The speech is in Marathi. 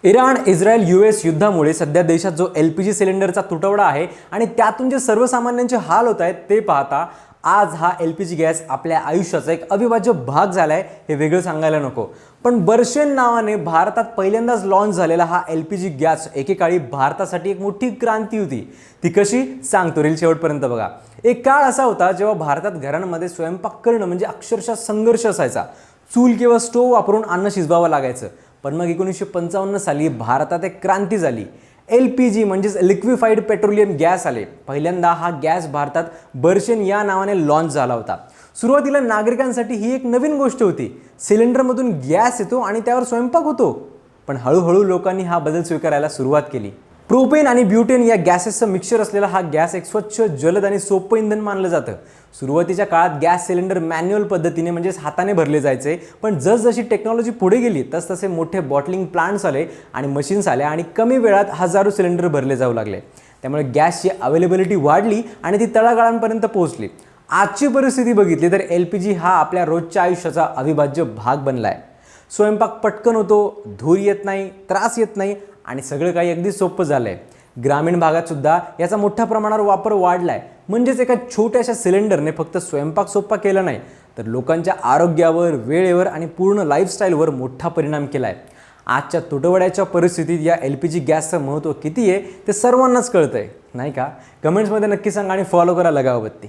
इराण, इस्रायल, US युद्धामुळे सध्या देशात जो LPG सिलेंडरचा तुटवडा आहे आणि त्यातून जे सर्वसामान्यांचे हाल होत आहेत ते पाहता आज हा LPG गॅस आपल्या आयुष्याचा एक अविभाज्य भाग झालाय हे वेगळं सांगायला नको। पण बर्शन नावाने भारतात पहिल्यांदाच लॉन्च झालेला हा LPG गॅस एकेकाळी भारतासाठी एक मोठी क्रांती होती। ती कशी सांगतो, रील शेवटपर्यंत बघा। एक काळ असा होता जेव्हा भारतात घरांमध्ये स्वयंपाक करणं म्हणजे अक्षरशः संघर्ष असायचा। चूल किंवा स्टोव्ह वापरून अन्न शिजवावं लागायचं। पण मग 1955 साली भारतात एक क्रांती झाली। LPG म्हणजेच लिक्विफाईड पेट्रोलियम गॅस आले। पहिल्यांदा हा गॅस भारतात बर्शन या नावाने लॉन्च झाला होता। सुरुवातीला नागरिकांसाठी ही एक नवीन गोष्ट होती। सिलेंडरमधून गॅस येतो आणि त्यावर स्वयंपाक होतो। पण हळूहळू लोकांनी हा बदल स्वीकारायला सुरुवात केली। प्रोपेन आणि ब्युटेन या गॅसेसचं मिक्सचर असलेला हा गॅस एक स्वच्छ, जलद आणि सोपं इंधन मानलं जातं। सुरुवातीच्या काळात गॅस सिलेंडर मॅन्युअल पद्धतीने म्हणजेच हाताने भरले जायचे, पण जसजशी टेक्नॉलॉजी पुढे गेली तसतसे मोठे बॉटलिंग प्लांट्स आले आणि मशीन्स आल्या आणि कमी वेळात हजारो सिलेंडर भरले जाऊ लागले। त्यामुळे गॅसची अवेलेबिलिटी वाढली आणि ती तळागाळांपर्यंत पोहोचली। आजची परिस्थिती बघितली तर LPG हा आपल्या रोजच्या आयुष्याचा अविभाज्य भाग बनलाय। स्वयंपाक पटकन होतो, धूर येत नाही, त्रास येत नाही आणि सगळं काही अगदी सोपं झालंय। ग्रामीण भागात सुद्धा याचा मोठ्या प्रमाणावर वापर वाढलाय। म्हणजेच एका छोट्याशा सिलेंडरने फक्त स्वयंपाक सोपा केला नाही, तर लोकांच्या आरोग्यावर, वेळेवर आणि पूर्ण लाईफस्टाईलवर मोठा परिणाम केलाय। आजच्या तुटवड्याच्या परिस्थितीत या LPG गॅसचं महत्त्व किती आहे ते सर्वांनाच कळतंय, नाही का? कमेंट्समध्ये नक्की सांगा आणि फॉलो करा लगावबत्ती।